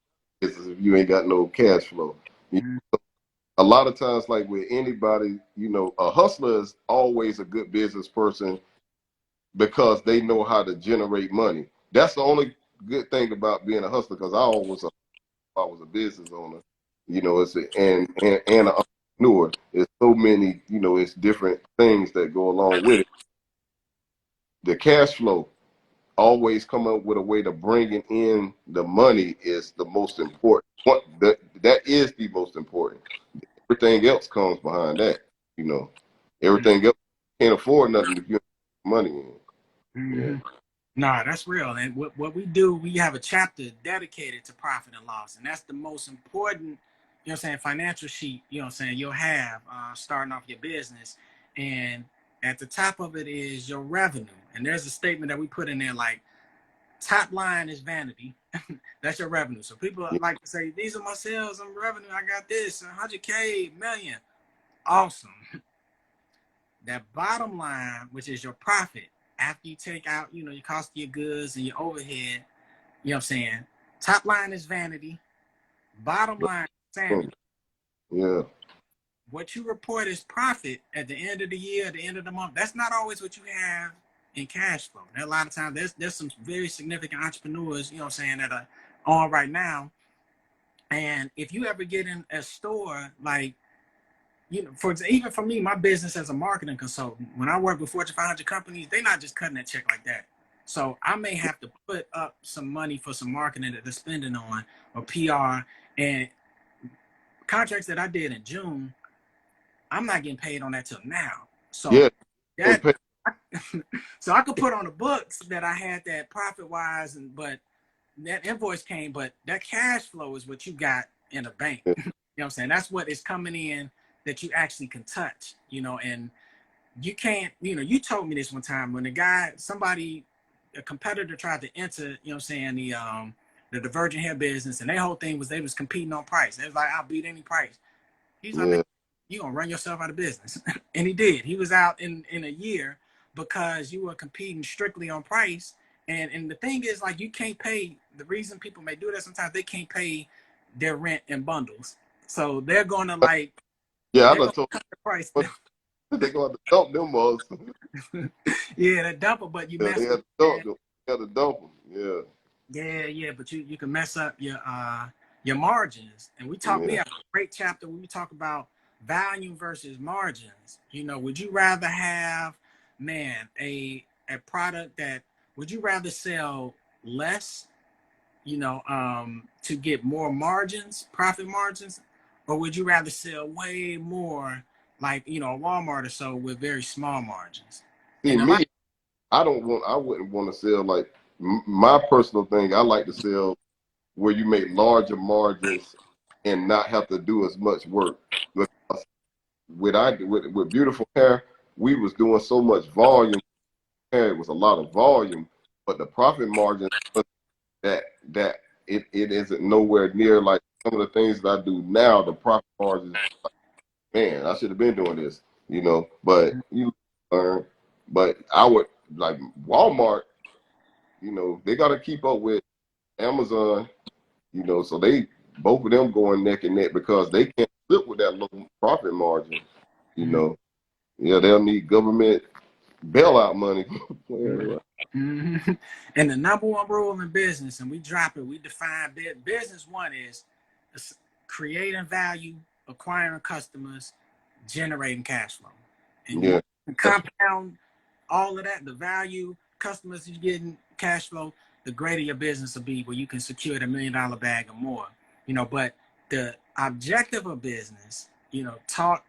business if you ain't got no cash flow. Mm-hmm. A lot of times, like with anybody, a hustler is always a good business person because they know how to generate money. That's the only good thing about being a hustler. Because I was a business owner, and an entrepreneur. There's so many, it's different things that go along with it. The cash flow, always come up with a way to bringing in the money is the most important. That is the most important. Everything else comes behind that. You know, everything else can't afford nothing if you have money in. Yeah, Mm-hmm. Nah, that's real. And what we do, we have a chapter dedicated to profit and loss. And that's the most important, you know what I'm saying, financial sheet, you know what I'm saying, you'll have starting off your business. And at the top of it is your revenue. And there's a statement that we put in there like, top line is vanity. That's your revenue. So people yeah, like to say, these are my sales and revenue. I got this, 100K, million. Awesome. That bottom line, which is your profit, after you take out, your cost of your goods and your overhead, you know what I'm saying? Top line is vanity. Bottom line is sanity. yeah, What you report as profit at the end of the year, at the end of the month, that's not always what you have in cash flow. And a lot of times there's some very significant entrepreneurs, you know what I'm saying, that are on right now. And if you ever get in a store, like, even for me, my business as a marketing consultant, when I work with Fortune 500 companies, they're not just cutting that check like that. So I may have to put up some money for some marketing that they're spending on or PR, and contracts that I did in June, I'm not getting paid on that till now. yeah. So And that, so I could put on the books that I had that profit wise, but that invoice came, but that cash flow is what you got in the bank. You know what I'm saying? That's what is coming in that you actually can touch, and you can't, you told me this one time when a competitor tried to enter, you know what I'm saying, the divergent hair business, and their whole thing was they was competing on price. They was like, I'll beat any price. He's like, man, yeah, you gonna run yourself out of business. And he did. He was out in a year because you were competing strictly on price. And the thing is, like, you can't pay. The reason people may do that sometimes, they can't pay their rent in bundles, so they're gonna yeah. I they're done gonna told cut the price them down. they gonna have to dump them mugs. Yeah, the double, but you Yeah, they mess had up. to dump them. They had to dump them. Yeah, Yeah, but you can mess up your margins. And we yeah. have a great chapter where we talk about value versus margins. Would you rather have, man, a product that would you rather sell less, to get more margins, profit margins, or would you rather sell way more like, a Walmart or so with very small margins? See And a lot. me, I wouldn't want to sell like my personal thing. I like to sell where you make larger margins and not have to do as much work. Because with beautiful hair, we was doing so much volume. It was a lot of volume, but the profit margin that that it isn't nowhere near like some of the things that I do now. The profit margins, man, I should have been doing this, But you learn. But I would like Walmart. They got to keep up with Amazon. So they both of them going neck and neck because they can't flip with that low profit margin. You know, yeah, they'll need government bailout money. Mm-hmm. And the number one rule in business, and we drop it, we define business one is creating value, acquiring customers, generating cash flow. And the more Yeah, you compound all of that, the value, customers you're getting, cash flow, the greater your business will be where you can secure the $1 million bag or more. But the objective of business, taught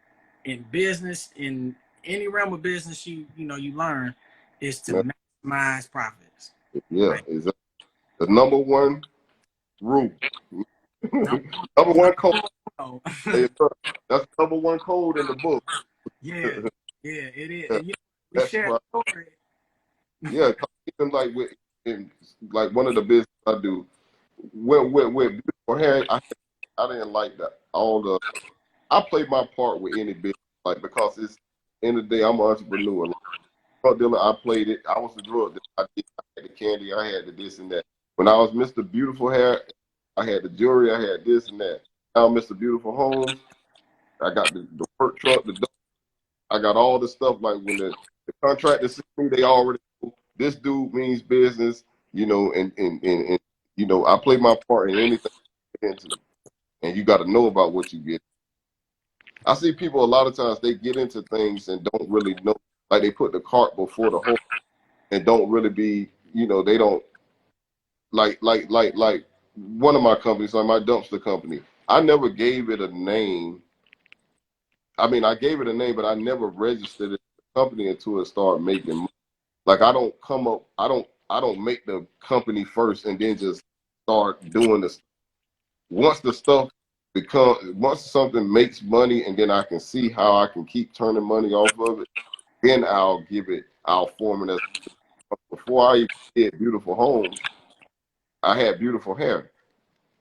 in business, in any realm of business you learn is to maximize profits. yeah, Right? exactly. The number one rule, Number number one code. one. Hey, sir, that's number one code in the book. Yeah, yeah, it is. And we That's share why. the story. Yeah, 'cause even like like one of the business I do with beautiful hair, I didn't like that all the. I played my part with any business, like because it's end of the day I'm an entrepreneur. Like, drug dealer, I played it. I was the drug dealer. I had the candy. I had the this and that. When I was Mr. Beautiful Hair, I had the jewelry. I had this and that. Now Mr. Beautiful Homes, I got the work truck. I got all the stuff. Like when the contractors see me, they already know this dude means business. And I play my part in anything I get into, and you got to know about what you get. I see people a lot of times they get into things and don't really know, like they put the cart before the horse and don't really be, they don't like one of my companies, like my dumpster company. I never gave it a name. I mean, I gave it a name, but I never registered it as a company until it started making money. Like I don't make the company first and then just start doing this. Once the stuff once something makes money and then I can see how I can keep turning money off of it, then I'll form it as. Before I even did Beautiful Homes, I had Beautiful Hair.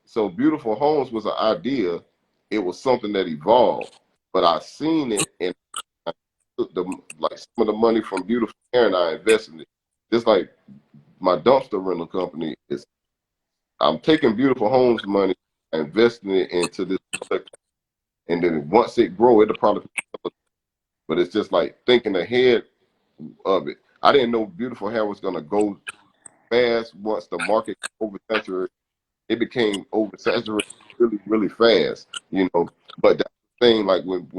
So Beautiful Homes was an idea. It was something that evolved, but I seen it and I took some of the money from Beautiful Hair and I invested in it. Just like my dumpster rental company is, I'm taking Beautiful Homes money, investing it into this other, and then once it grow, it'll probably. But it's just like thinking ahead of it. I didn't know Beautiful Hair was gonna go fast once the market oversaturated. It became oversaturated really, really fast, But that's the thing, like when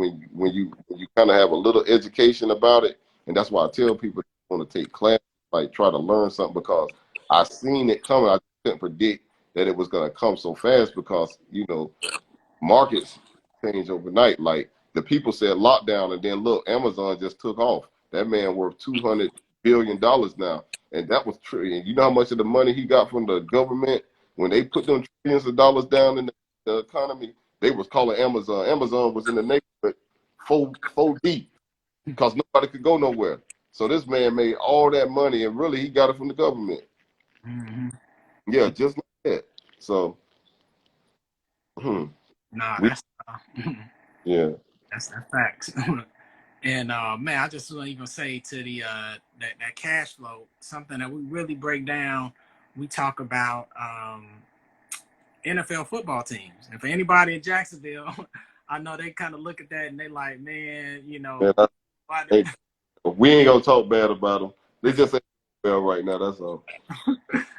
you kind of have a little education about it, and that's why I tell people want to take classes, like try to learn something because I seen it coming. I couldn't predict that it was gonna come so fast because markets change overnight. Like the people said lockdown, and then look, Amazon just took off. That man worth $200 billion now, and that was true. And you know how much of the money he got from the government when they put them trillions of dollars down in the economy? They was calling Amazon. Amazon was in the neighborhood four deep because nobody could go nowhere. So this man made all that money, and really he got it from the government. Mm-hmm. Yeah, just like that. So, Nah, we yeah. that's facts. And man, I just want to even say to the that cash flow, something that we really break down. We talk about NFL football teams, and for anybody in Jacksonville, I know they kind of look at that and they like, man, Man, why hey, we ain't gonna talk bad about them. They just ain't well right now. That's all.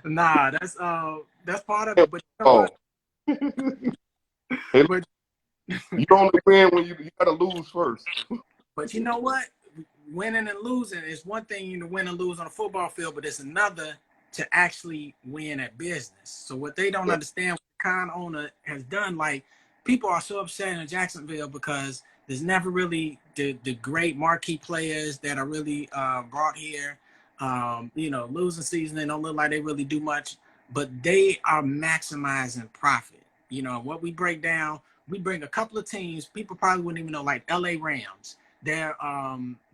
nah, that's part of it. But you know Oh, what? hey, But you only win when you gotta lose first. But you know what? Winning and losing is one thing to win and lose on a football field, but it's another to actually win at business. So what they don't Yeah, understand, what the con owner has done, like people are so upset in Jacksonville because there's never really the great marquee players that are really brought here. Losing season, they don't look like they really do much, but they are maximizing profit. What we break down, we bring a couple of teams, people probably wouldn't even know, like LA Rams. They're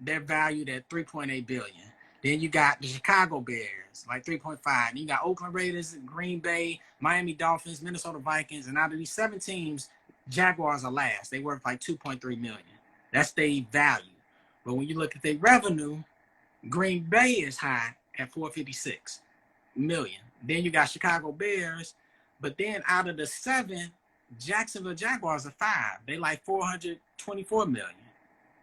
valued at 3.8 billion. Then you got the Chicago Bears, like 3.5. Then you got Oakland Raiders, Green Bay, Miami Dolphins, Minnesota Vikings, and out of these 7 teams, Jaguars are last. They worth like 2.3 million. That's their value. But when you look at their revenue, Green Bay is high at 456 million. Then you got Chicago Bears, but then out of the 7, Jacksonville Jaguars are 5. They like 424 million.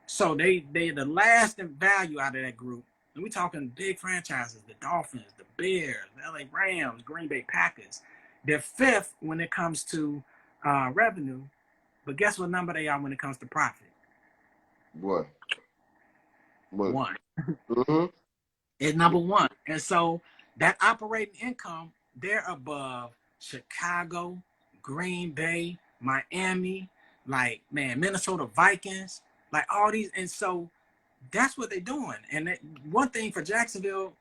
So they're the last in value out of that group. And we're talking big franchises, the Dolphins, the Bears, the LA Rams, Green Bay Packers. They're 5th when it comes to revenue. But guess what number they are when it comes to profit? boy. But 1. mm-hmm. It's number 1. And so that operating income, they're above Chicago, Green Bay, Miami, like, man, Minnesota Vikings, like all these. And so that's what they're doing. And one thing for Jacksonville,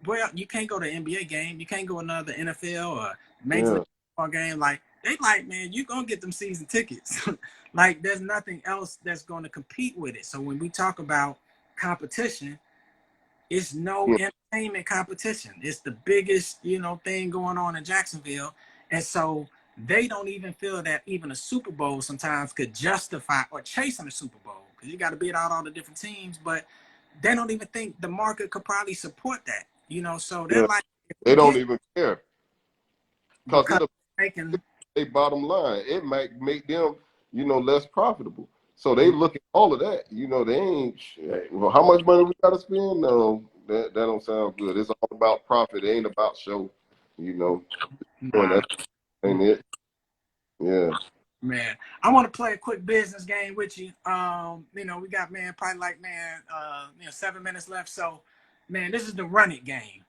well, you can't go to an NBA game. You can't go to another NFL or Major Yeah. League Baseball game. Like, they like, man, you gonna get them season tickets. Like there's nothing else that's gonna compete with it. So when we talk about competition, it's no Yeah. entertainment competition. It's the biggest, thing going on in Jacksonville. And so they don't even feel that even a Super Bowl sometimes could justify or chasing a Super Bowl because you got to bid out all the different teams, but they don't even think the market could probably support that, so they're Yeah. like, if we They don't get, even care because because it'll making, they bottom line. It might make them, less profitable. So they look at all of that. They ain't. Well, how much money we got to spend? No, that don't sound good. It's all about profit. It ain't about show. Doing nah, that ain't it. Yeah. man, I want to play a quick business game with you. We got, man, probably like, 7 minutes left. So, man, this is the run it game.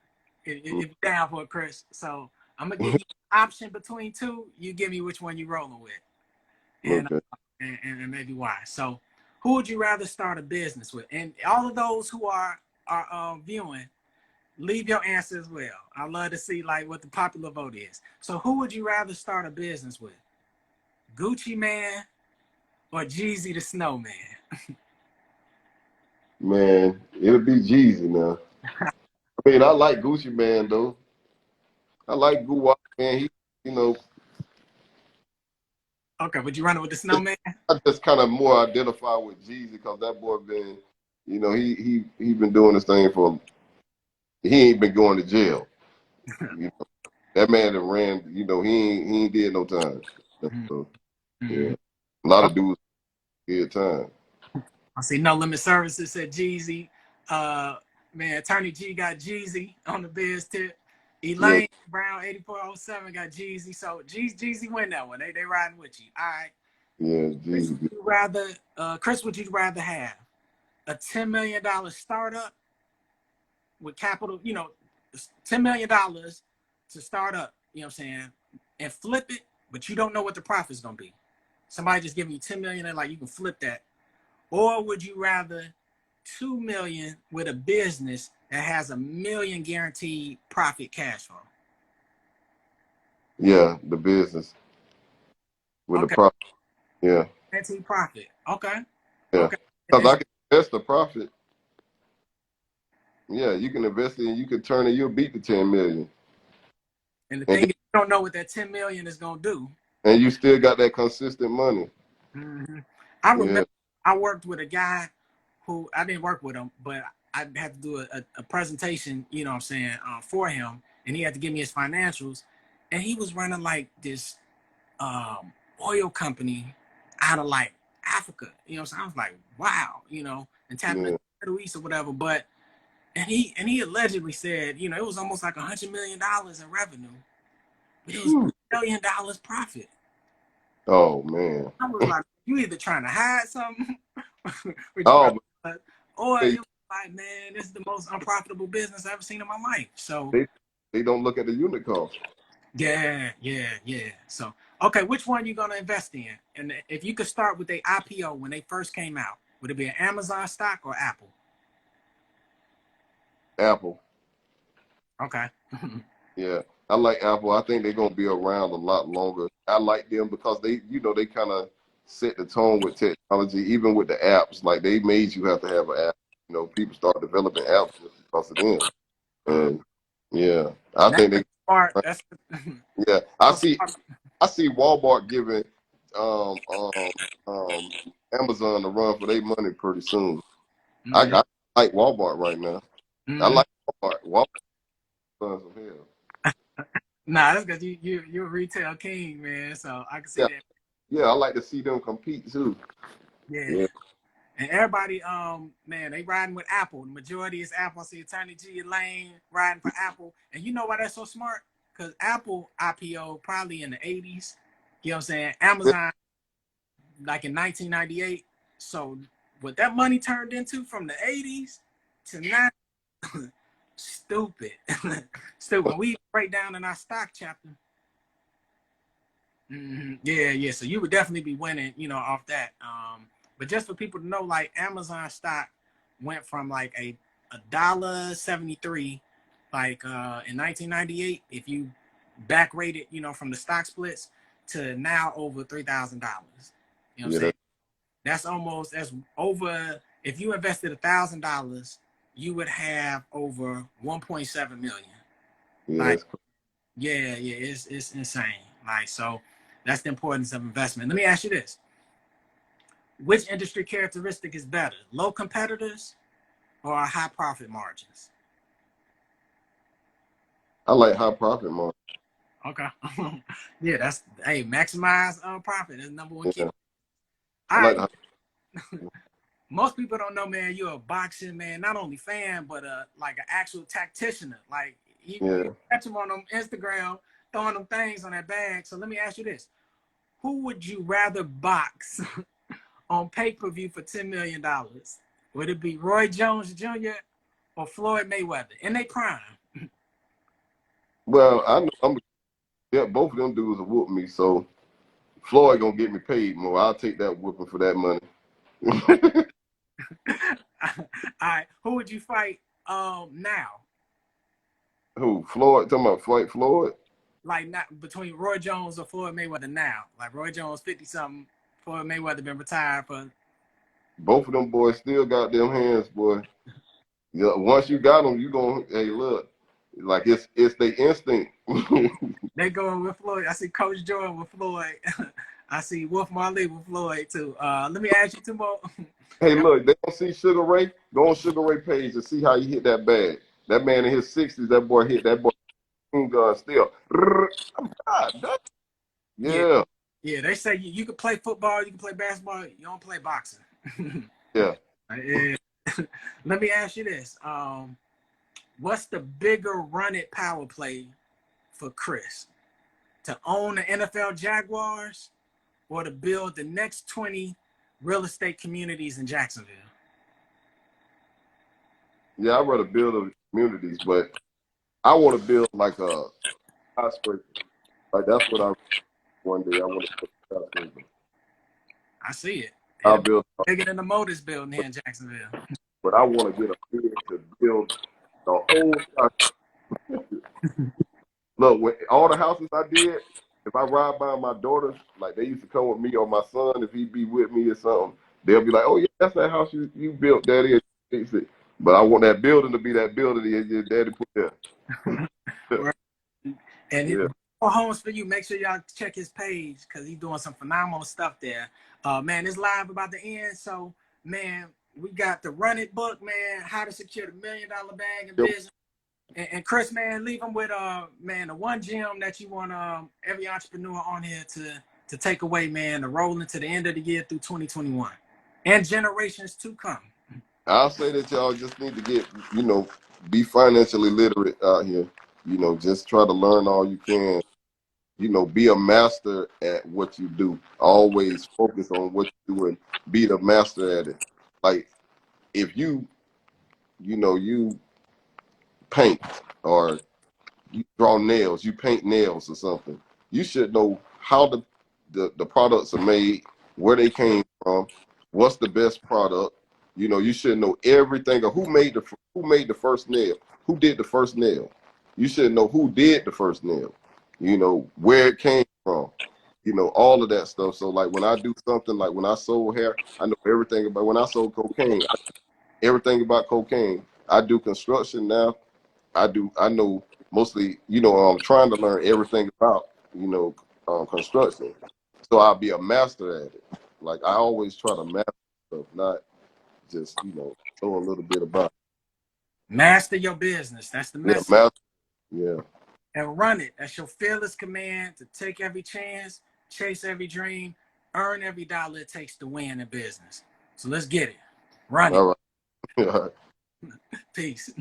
If you're down for it, Chris. So I'm gonna give you an option between two. You give me which one you rolling with, and Okay. and maybe why. So, who would you rather start a business with? And all of those who are viewing, leave your answer as well. I love to see like what the popular vote is. So, who would you rather start a business with? Gucci Man or Jeezy the Snowman? Man, it'll be Jeezy now. I mean, I like Gucci Man though. I like Guwap Man. He, you know, Okay, would you run it with the Snowman? I just kind of more identify with Jeezy because that boy been, he been doing this thing for. He ain't been going to jail. You know, that man that ran. He ain't did no time. So Mm-hmm. yeah, a lot of dudes did time. I see No Limit Services said Jeezy. Man, Attorney G got Jeezy on the biz tip. Yeah, Elaine Brown 8407 got Jeezy. So Jeezy win that one. They riding with you. All right. yeah, Chris, Jeezy. would you rather have a $10 million startup with capital, $10 million to start up, you know what I'm saying, and flip it, but you don't know what the profit's gonna be. Somebody just giving you 10 million and like you can flip that. Or would you rather 2 million with a business that has $1 million guaranteed profit cash flow? Yeah, the business with the Okay, profit. Yeah, guaranteed profit. Okay, yeah. okay. Because I can invest the profit. Yeah, you can invest it and you can turn it. You'll beat the 10 million, And the and thing is, you don't know what that 10 million is gonna do. you still got that consistent money. Mm-hmm. I Yeah, remember I worked with a guy who I didn't work with him, but I had to do a presentation, you know what I'm saying, for him, and he had to give me his financials, and he was running like this oil company out of like Africa, you know what I'm saying? I was like, wow, and tapping into yeah. the Middle East or whatever, but and he allegedly said, it was almost like $100 million in revenue, but it was Phew. $1 billion profit. Oh man. I was like, you either trying to hide something with your Oh, brother, or they it was like, man, this is the most unprofitable business I've ever seen in my life. So they, they don't look at the unit cost. yeah. So okay, which one you gonna invest in? And if you could start with the IPO when they first came out, would it be an Amazon stock or Apple? Apple. Okay. Yeah, I like Apple. I think they're gonna be around a lot longer. I like them because they kind of set the tone with technology, even with the apps. Like they made you have to have an app. People start developing apps just because of them. And yeah, I That's think they. smart. That's Yeah, I so see. smart. I see Walmart giving um, um, um, Amazon a run for their money pretty soon. Mm-hmm. I like Walmart right now. I Mm-hmm. like Walmart. Walmart sons of hell. Nah, that's because you're a retail king, man. So I can see Yeah, that. yeah, I like to see them compete too. Yeah. Yeah, And everybody, man, they riding with Apple. The majority is Apple. I see Attorney G Lane riding for Apple. And you know why that's so smart? Because Apple IPO probably in the 80s. You know what I'm saying? Amazon, like in 1998. So what that money turned into from the 80s to now, stupid. Stupid. We break down in our stock chapter. Mm-hmm. Yeah. So you would definitely be winning, off that. But just for people to know, like Amazon stock went from like a $1.73, like in 1998, if you back rated, from the stock splits to now over $3,000. You know what I'm Yeah, saying? That's over. If you invested $1,000, you would have over 1.7 million. yeah, Like, that's cool. yeah, it's insane. Like, so that's the importance of investment. Let me ask you this: which industry characteristic is better, low competitors or high profit margins? I like high profit margin. Okay. Yeah, that's, hey, maximize profit is number one key. Yeah, All I like right. the Most people don't know, man, you're a boxing, man, not only fan, but like an actual tactician. Like you yeah. catch them on them Instagram throwing them things on that bag. So let me ask you this: who would you rather box on pay-per-view for $10 million? Would it be Roy Jones Jr. or Floyd Mayweather in their prime? Well, I know both of them dudes will whoop me, so Floyd gonna get me paid more. I'll take that whooping for that money. All right, who would you fight now? Who? Floyd? Talking about fight Floyd? Like, not between Roy Jones or Floyd Mayweather now. Like Roy Jones 50 something, Floyd Mayweather been retired for. Both of them boys still got them hands, boy. Yeah, once you got them, you gonna hey look, like it's the instinct. They going with Floyd. I see Coach Jordan with Floyd. I see Wolf Marley with Floyd too. Let me ask you two more. Hey, look, they don't see Sugar Ray. Go on Sugar Ray page and see how he hit that bag. That man in his 60s, that boy hit that boy gun still. God, Yeah, yeah, yeah. They say you can play football, you can play basketball, you don't play boxing. yeah. Yeah. Let me ask you this: what's the bigger run it power play for Chris? To own the NFL Jaguars or to build the next 20 real estate communities in Jacksonville? Yeah, I'd rather build the communities, but I want to build like a skyscraper. Like that's what I one day I want to build a skyscraper. I see it. I'll It'll be build, bigger than the Motors building here in Jacksonville. but I want to get a bid to build the whole skyscraper. Look, with all the houses I did, if I ride by my daughters, like they used to come with me or my son, if he be with me or something, they'll be like, "Oh yeah, that's that house you built, Daddy." But I want that building to be that building that your daddy put there. Right. And Yeah. for Homes for You, make sure y'all check his page because he's doing some phenomenal stuff there. Man, it's live about to end. So, man, we got the Run It book, man, How to Secure the $1 Million Bag in Business. And Chris, man, leave them with man, the one gem that you want every entrepreneur on here to take away, man, to roll into the end of the year through 2021 and generations to come. I'll say that y'all just need to get, be financially literate out here. Just try to learn all you can. Be a master at what you do. Always focus on what you do and be the master at it. Like if you paint or you draw nails, you paint nails or something, you should know how the products are made, where they came from, what's the best product. You should know everything of who made the first nail, who did the first nail. You should know who did the first nail, where it came from, all of that stuff. So like when I do something, like when I sold hair, I know everything about. When I sold cocaine, everything about cocaine. I do construction now. I know mostly, I'm trying to learn everything about, construction. So I'll be a master at it. Like I always try to master stuff, not just, know a little bit about Master your business. That's the it. Yeah, message. master. Yeah. And run it. That's your fearless command to take every chance, chase every dream, earn every dollar it takes to win in business. So let's get it. Run it. All right. Peace.